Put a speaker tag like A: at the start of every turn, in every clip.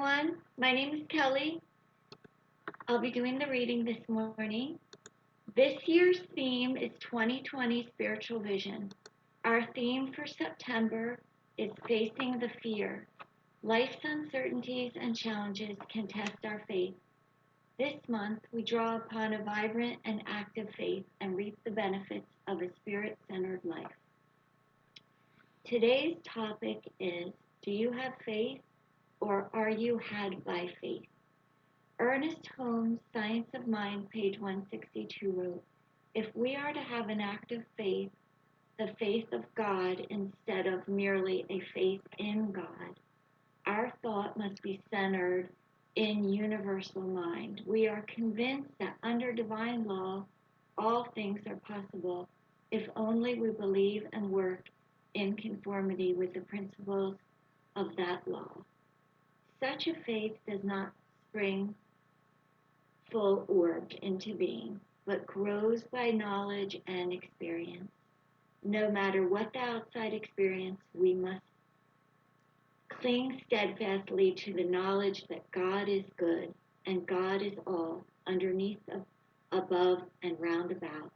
A: everyone. My name is Kelly. I'll be doing the reading this morning. This year's theme is 2020 Spiritual Vision. Our theme for September is Facing the Fear. Life's uncertainties and challenges can test our faith. This month, we draw upon a vibrant and active faith and reap the benefits of a spirit-centered life. Today's topic is, do you have faith or are you had by faith? Ernest Holmes' Science of Mind, page 162 wrote, if we are to have an active faith, the faith of God instead of merely a faith in God, our thought must be centered in universal mind. We are convinced that under divine law, all things are possible if only we believe and work in conformity with the principles of that law. Such a faith does not spring full-orbed into being, but grows by knowledge and experience. No matter what the outside experience, we must cling steadfastly to the knowledge that God is good and God is all, underneath, above, and round about.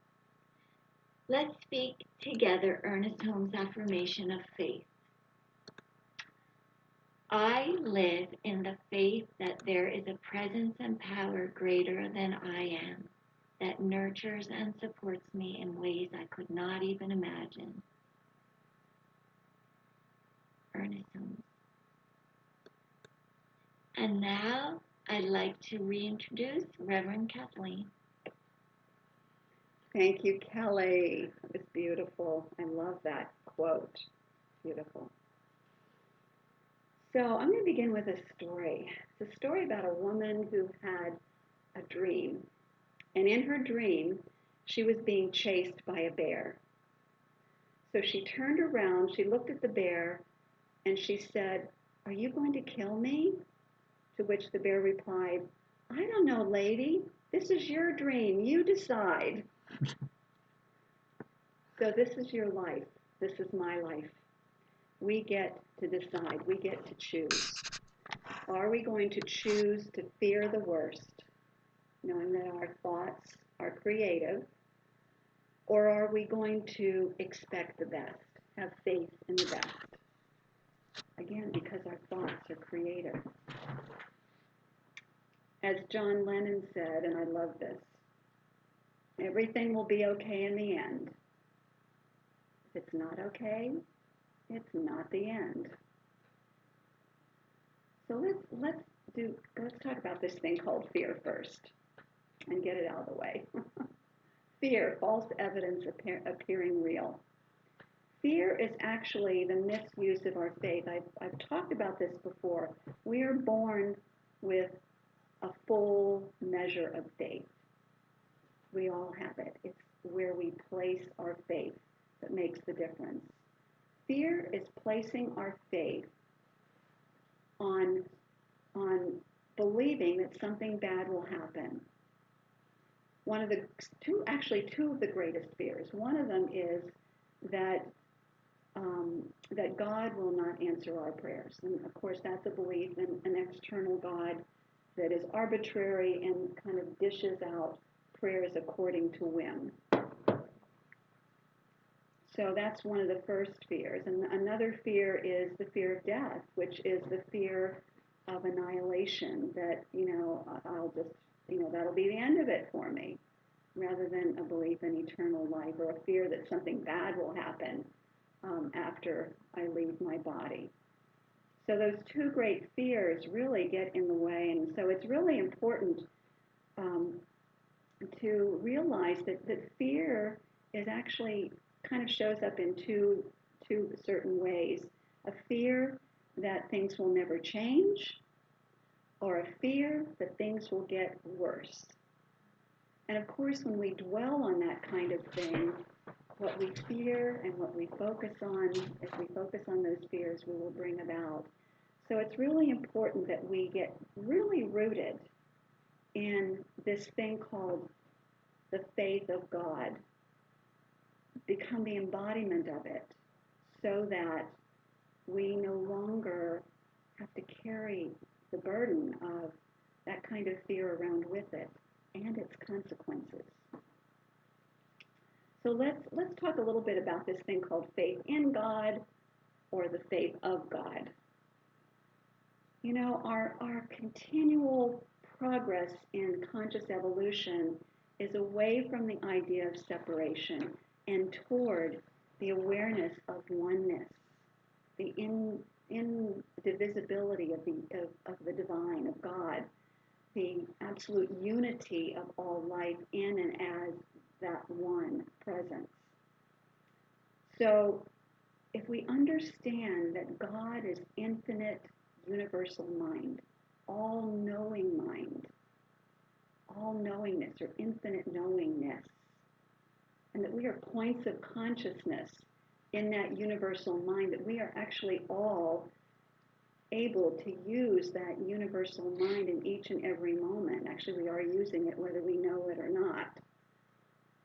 A: Let's speak together Ernest Holmes' affirmation of faith. I live in the faith that there is a presence and power greater than I am, that nurtures and supports me in ways I could not even imagine. Ernest Holmes. And now I'd like to reintroduce Reverend Kathleen.
B: Thank you, Kelly. It was beautiful. I love that quote. Beautiful. So I'm going to begin with a story. It's a story about a woman who had a dream. And in her dream, she was being chased by a bear. So she turned around, she looked at the bear, and she said, "Are you going to kill me?" To which the bear replied, "I don't know, lady. This is your dream. You decide." So this is your life. This is my life. We get to decide. We get to choose. Are we going to choose to fear the worst, knowing that our thoughts are creative, or are we going to expect the best, have faith in the best? Again, because our thoughts are creative. As John Lennon said, and I love this, everything will be okay in the end. If it's not okay, it's not the end. So let's talk about this thing called fear first and get it out of the way. Fear, false evidence appearing real. Fear is actually the misuse of our faith. I've talked about this before. We are born with a full measure of faith. We all have it. It's where we place our faith that makes the difference. Fear is placing our faith on believing that something bad will happen. Two of the greatest fears. One of them is that God will not answer our prayers. And of course, that's a belief in an external God that is arbitrary and kind of dishes out prayers according to whim. So that's one of the first fears. And another fear is the fear of death, which is the fear of annihilation, that, that'll be the end of it for me, rather than a belief in eternal life, or a fear that something bad will happen after I leave my body. So those two great fears really get in the way, and so it's really important to realize that fear is actually kind of shows up in two certain ways. A fear that things will never change, or a fear that things will get worse. And of course, when we dwell on that kind of thing, what we fear and what we focus on, if we focus on those fears, we will bring about. So it's really important that we get really rooted in this thing called the faith of God, become the embodiment of it, so that we no longer have to carry the burden of that kind of fear around with it and its consequences. So let's talk a little bit about this thing called faith in God or the faith of God. You know, our continual progress in conscious evolution is away from the idea of separation and toward the awareness of oneness, the indivisibility of the divine, of God, the absolute unity of all life in and as that one presence. So if we understand that God is infinite, universal mind, all-knowing mind, all-knowingness or infinite knowingness, and that we are points of consciousness in that universal mind, that we are actually all able to use that universal mind in each and every moment. Actually, we are using it whether we know it or not.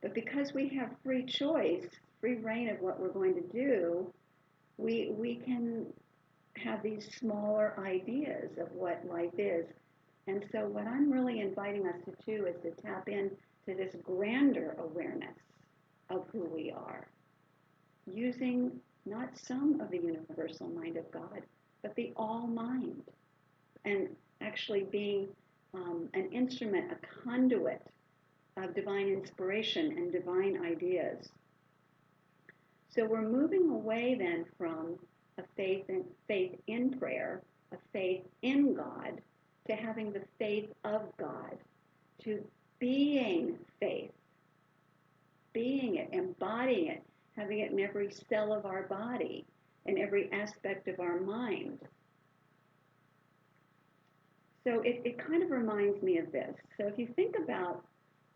B: But because we have free choice, free reign of what we're going to do, we can have these smaller ideas of what life is. And so what I'm really inviting us to do is to tap into this grander awareness of who we are, using not some of the universal mind of God, but the all mind, and actually being an instrument, a conduit of divine inspiration and divine ideas. So we're moving away then from a faith in prayer, a faith in God, to having the faith of God, to being faith, being it, embodying it, having it in every cell of our body, in every aspect of our mind. So it kind of reminds me of this. So if you think about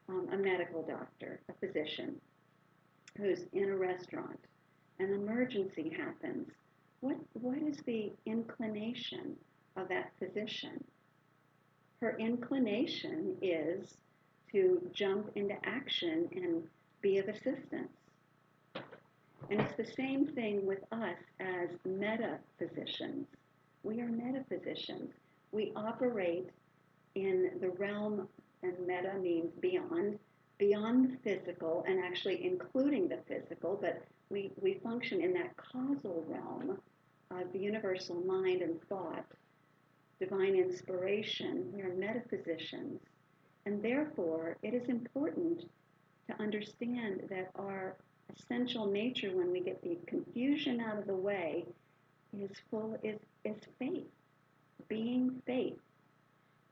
B: a medical doctor, a physician, who's in a restaurant, an emergency happens, what is the inclination of that physician? Her inclination is to jump into action and be of assistance. And it's the same thing with us as metaphysicians. We are metaphysicians. We operate in the realm, and meta means beyond the physical, and actually including the physical, but we function in that causal realm of the universal mind and thought, divine inspiration. We are metaphysicians. And therefore, it is important to understand that our essential nature, when we get the confusion out of the way, is faith, being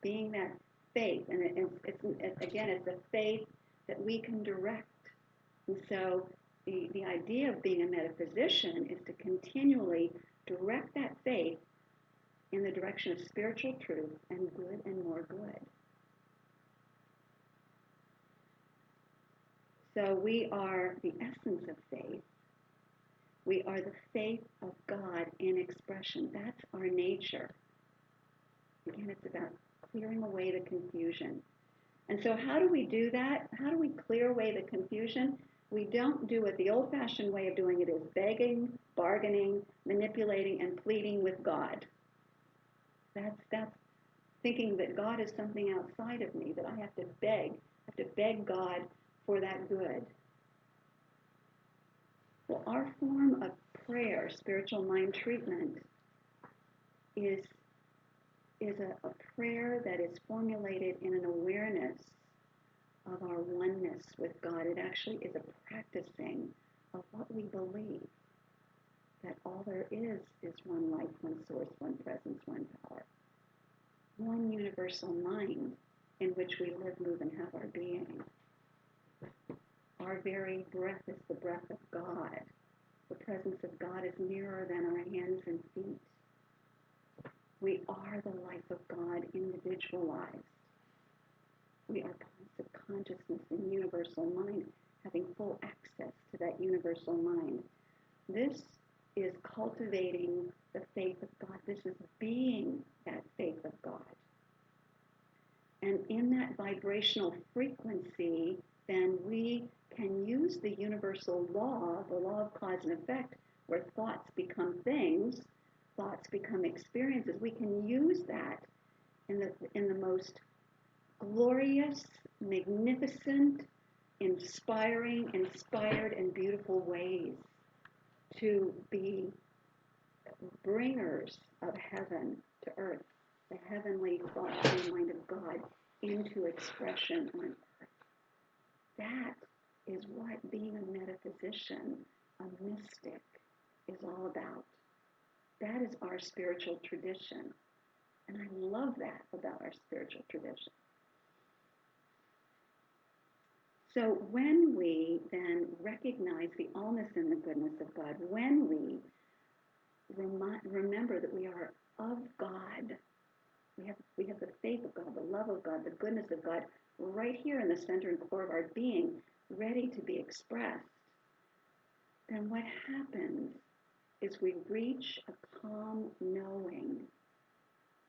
B: that faith. And it's a faith that we can direct. And so the idea of being a metaphysician is to continually direct that faith in the direction of spiritual truth and good and more good. So we are the essence of faith. We are the faith of God in expression. That's our nature. Again, it's about clearing away the confusion. And so how do we do that? How do we clear away the confusion? We don't do it. The old-fashioned way of doing it is begging, bargaining, manipulating, and pleading with God. That's thinking that God is something outside of me, that I have to beg God for that good. Well, our form of prayer, spiritual mind treatment, is a prayer that is formulated in an awareness of our oneness with God. It actually is a practicing of what we believe, that all there is one life, one source, one presence, one power, one universal mind in which we live, move, and have our being. Our very breath is the breath of God. The presence of God is nearer than our hands and feet. We are the life of God individualized. We are points of consciousness in universal mind, having full access to that universal mind. This is cultivating the faith of God. This is being that faith of God. And in that vibrational frequency, then we can use the universal law, the law of cause and effect, where thoughts become things, thoughts become experiences. We can use that in the most glorious, magnificent, inspired, and beautiful ways to be bringers of heaven to earth, the heavenly thought and mind of God into expression on earth. That is what being a metaphysician, a mystic, is all about. That is our spiritual tradition. And I love that about our spiritual tradition. So when we then recognize the allness and the goodness of God, when we remember that we are of God, we have the faith of God, the love of God, the goodness of God right here in the center and core of our being, ready to be expressed, then what happens is we reach a calm knowing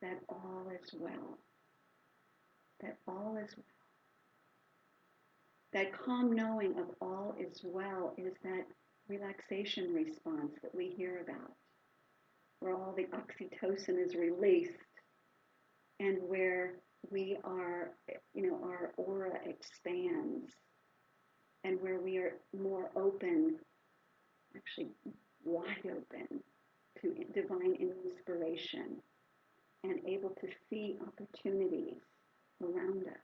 B: that all is well. That all is well. That calm knowing of all is well is that relaxation response that we hear about, where all the oxytocin is released and where we are, our aura expands and where we are more open, actually wide open to divine inspiration and able to see opportunities around us,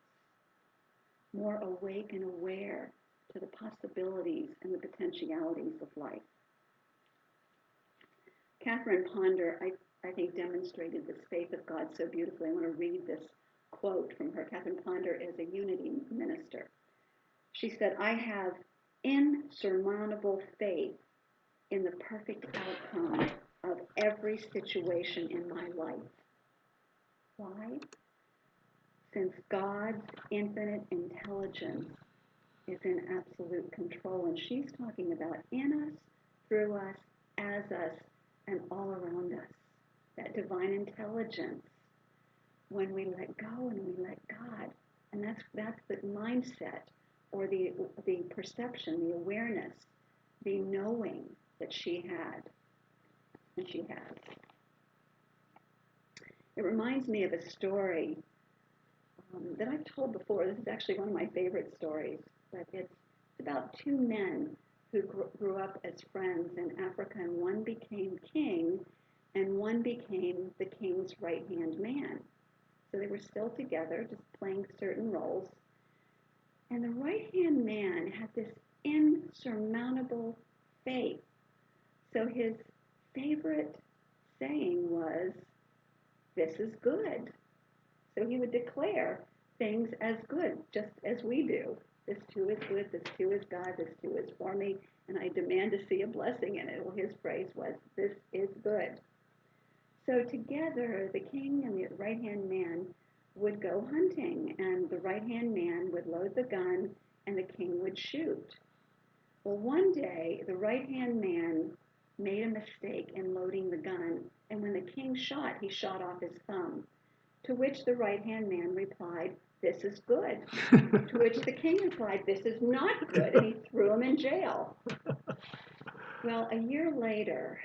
B: more awake and aware to the possibilities and the potentialities of life. Catherine Ponder, I think, demonstrated this faith of God so beautifully. I want to read this quote from her. Catherine Ponder is a unity minister. She said, "I have insurmountable faith in the perfect outcome of every situation in my life." Why? Since God's infinite intelligence is in absolute control. And she's talking about in us, through us, as us, and all around us. That divine intelligence, when we let go and we let God. And that's the mindset, or the perception, the awareness, the knowing that she had and she has. It reminds me of a story that I've told before. This is actually one of my favorite stories, but it's about two men who grew up as friends in Africa, and one became king, and one became the king's right-hand man. So they were still together, just playing certain roles. And the right-hand man had this insurmountable faith. So his favorite saying was, "This is good." So he would declare things as good, just as we do. This too is good, this too is God, this too is for me, and I demand to see a blessing in it. Well, his phrase was, "This is good." So together, the king and the right-hand man would go hunting, and the right-hand man would load the gun, and the king would shoot. Well, one day, the right-hand man made a mistake in loading the gun, and when the king shot, he shot off his thumb. To which the right-hand man replied, "This is good." To which the king replied, "This is not good," and he threw him in jail. Well, a year later,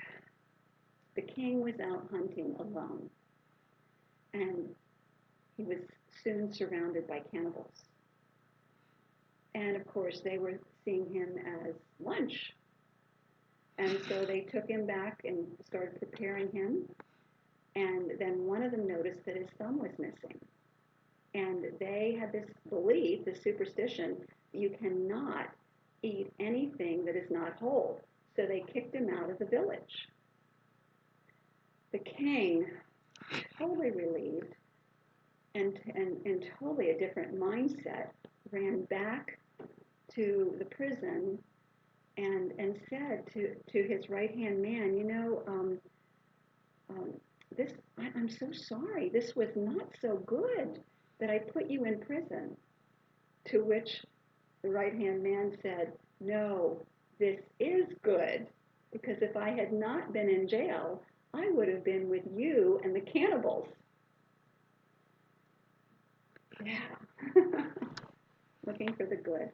B: the king was out hunting alone, and he was soon surrounded by cannibals. And of course, they were seeing him as lunch. And so they took him back and started preparing him. And then one of them noticed that his thumb was missing. And they had this belief, this superstition, you cannot eat anything that is not whole. So they kicked him out of the village. The king, totally relieved and totally a different mindset, ran back to the prison and said to his right-hand man, I'm so sorry. This was not so good that I put you in prison. To which the right-hand man said, "No, this is good, because if I had not been in jail, I would have been with you and the cannibals." Yeah. Looking for the good,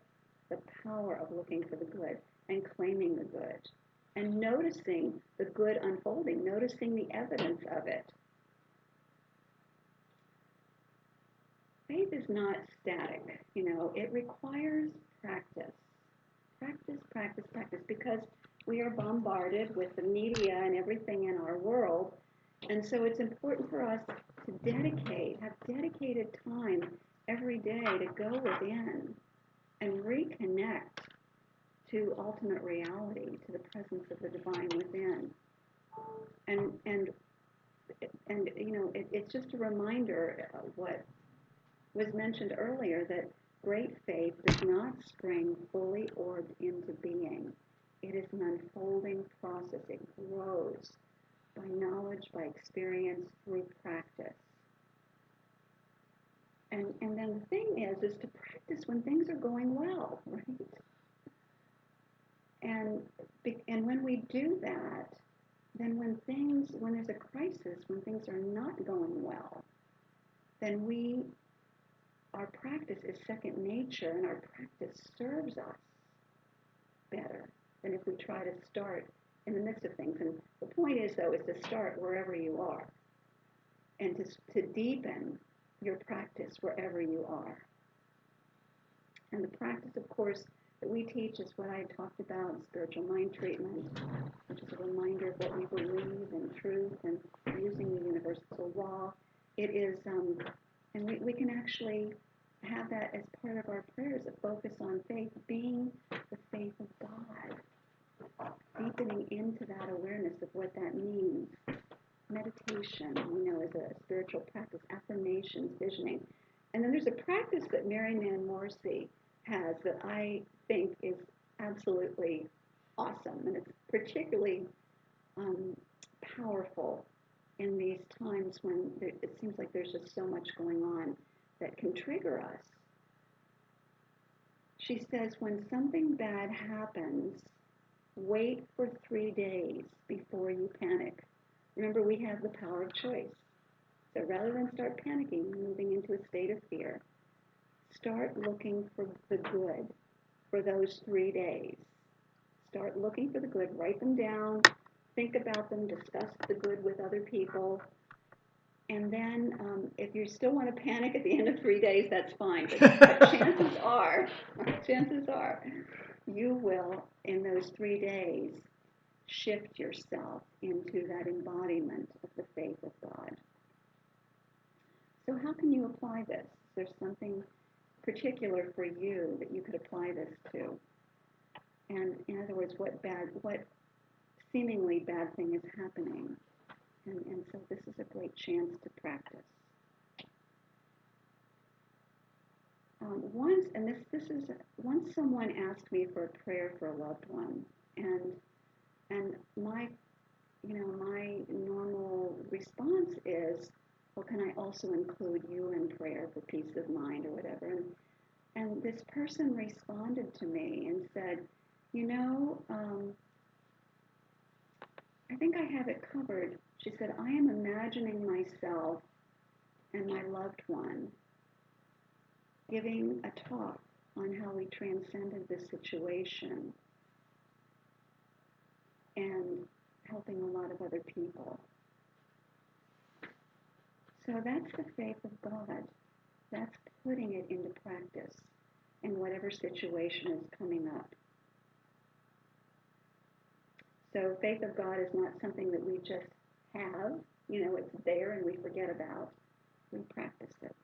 B: the power of looking for the good and claiming the good and noticing the good unfolding, noticing the evidence of it. faith is not static. It requires practice. Practice, practice, practice, because we are bombarded with the media and everything in our world. And so it's important for us to have dedicated time every day to go within and reconnect to ultimate reality, to the presence of the divine within. And it's just a reminder of what was mentioned earlier, that great faith does not spring fully orbed into being. It is an unfolding process. It grows by knowledge, by experience, through practice. And then the thing is to practice when things are going well, right? And when we do that, then when there's a crisis, when things are not going well, then our practice is second nature, and our practice serves us better than if we try to start in the midst of things. And the point is, though, is to start wherever you are and to deepen your practice wherever you are. And the practice, of course, that we teach is what I talked about in spiritual mind treatment, which is a reminder of what we believe in truth and using the universal law. It is, and we can actually have that as part of our prayers, a focus on faith, being the faith of God, deepening into that awareness of what that means. Meditation, is a spiritual practice, affirmations, visioning. And then there's a practice that Mary Nan Morrissey has that I think is absolutely awesome, and it's particularly powerful in these times when it seems like there's just so much going on that can trigger us. She says, when something bad happens, wait for 3 days before you panic. Remember, we have the power of choice. So rather than start panicking, moving into a state of fear, start looking for the good for those 3 days. Start looking for the good. Write them down. Think about them. Discuss the good with other people. And then if you still want to panic at the end of 3 days, that's fine. But chances are, you will, in those 3 days, shift yourself into that embodiment of the faith of God. So how can you apply this? Is there something particular for you that you could apply this to? And in other words, what seemingly bad thing is happening? And so this is a great chance to practice. Once someone asked me for a prayer for a loved one, and my normal response is, well, can I also include you in prayer for peace of mind or whatever? And this person responded to me and said, I think I have it covered. She said, I am imagining myself and my loved one giving a talk on how we transcended this situation and helping a lot of other people. So that's the faith of God. That's putting it into practice in whatever situation is coming up. So faith of God is not something that we just have, it's there and we forget about. We practice it.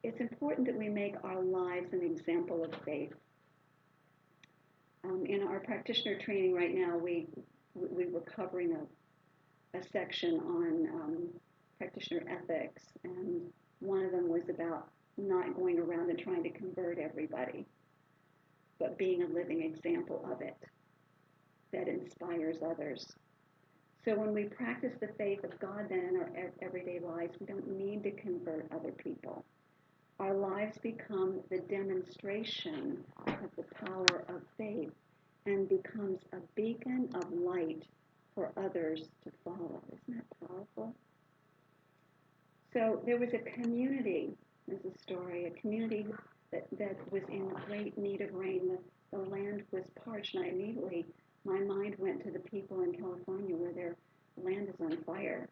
B: It's important that we make our lives an example of faith. In our practitioner training right now, we were covering a section on practitioner ethics, and one of them was about not going around and trying to convert everybody, but being a living example of it that inspires others. So when we practice the faith of God then in our everyday lives, we don't need to convert other people. Our lives become the demonstration of the power of faith and becomes a beacon of light for others to follow. Isn't that powerful? So there was a community, there's a story, a community that was in great need of rain. The land was parched, and my mind went to the people in California where their land is on fire.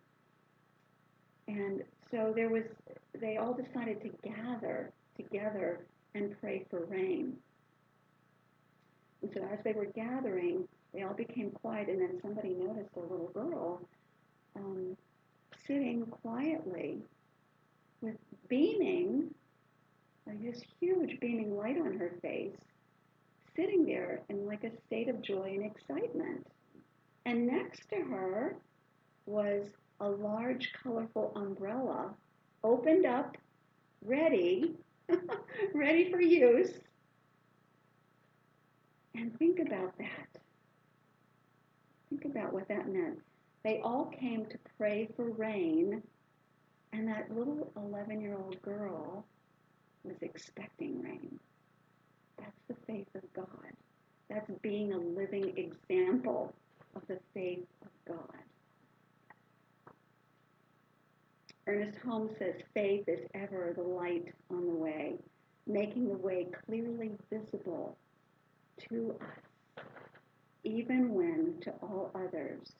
B: And So they all decided to gather together and pray for rain. And so as they were gathering, they all became quiet, and then somebody noticed a little girl um, sitting quietly with beaming, like this huge beaming light on her face, sitting there in like a state of joy and excitement. And next to her was a large, colorful umbrella, opened up, ready, ready for use. And think about that. Think about what that meant. They all came to pray for rain, and that little 11-year-old girl was expecting rain. That's the faith of God. That's being a living example of the faith of God. Ernest Holmes says faith is ever the light on the way, making the way clearly visible to us, even when to all others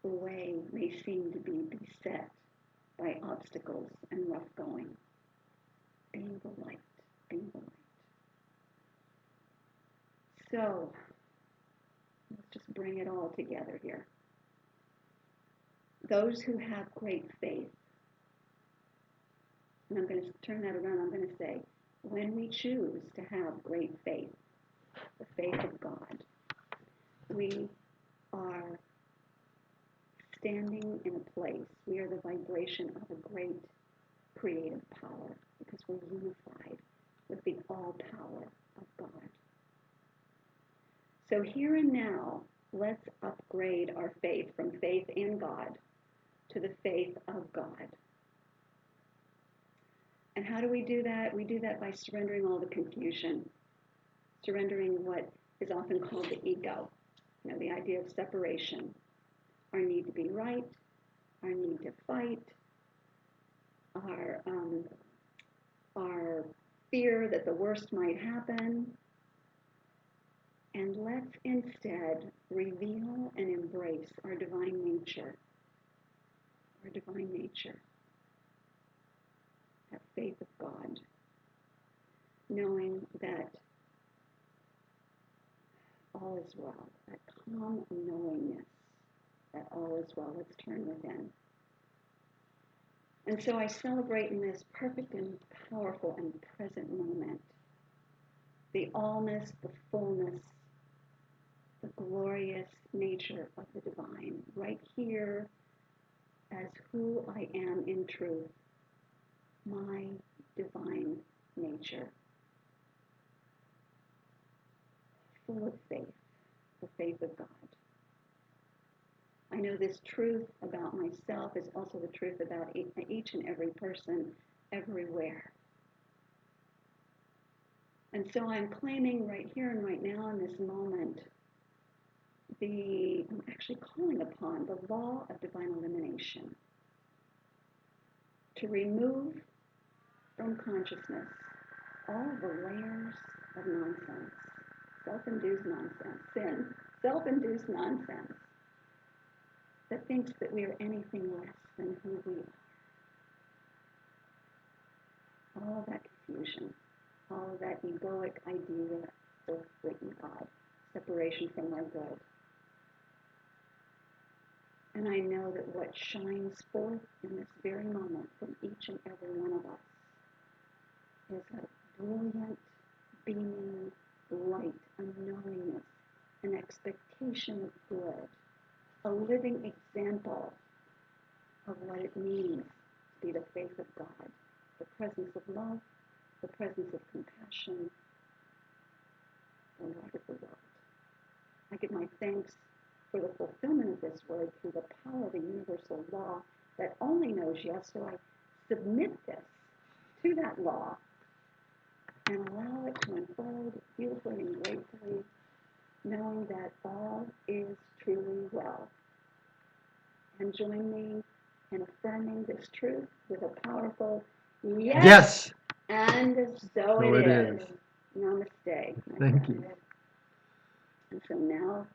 B: the way may seem to be beset by obstacles and rough going. Being the light, being the light. So, let's just bring it all together here. Those who have great faith, and I'm going to turn that around, I'm going to say, when we choose to have great faith, the faith of God, we are standing in a place, we are the vibration of a great creative power because we're unified with the all power of God. So here and now, let's upgrade our faith from faith in God to the faith of God. And how do we do that? We do that by surrendering all the confusion, surrendering what is often called the ego, the idea of separation, our need to be right, our need to fight, our fear that the worst might happen. And let's instead reveal and embrace our divine nature, that faith of God, knowing that all is well, that calm knowingness that all is well. Let's turn within. And so I celebrate in this perfect and powerful and present moment the allness, the fullness, the glorious nature of the divine, right here as who I am in truth, my divine nature, full of faith, the faith of God. I know this truth about myself is also the truth about each and every person everywhere. And so I'm claiming right here and right now in this moment, I'm actually calling upon the law of divine elimination to remove from consciousness all the layers of nonsense, self-induced nonsense, sin, self-induced nonsense that thinks that we are anything less than who we are. All that confusion, all that egoic idea of written God, separation from our good. And I know that what shines forth in this very moment from each and every one of us is a brilliant, beaming light, a knowingness, an expectation of good, a living example of what it means to be the faith of God, the presence of love, the presence of compassion, the light of the world. I give my thanks for the fulfillment of this word through the power of the universal law that only knows yes, so I submit this to that law and allow it to unfold beautifully and gratefully, knowing that all is truly well. And join me in affirming this truth with a powerful yes.
C: Yes.
B: And so it is. Namaste.
C: Thank you.
B: And so now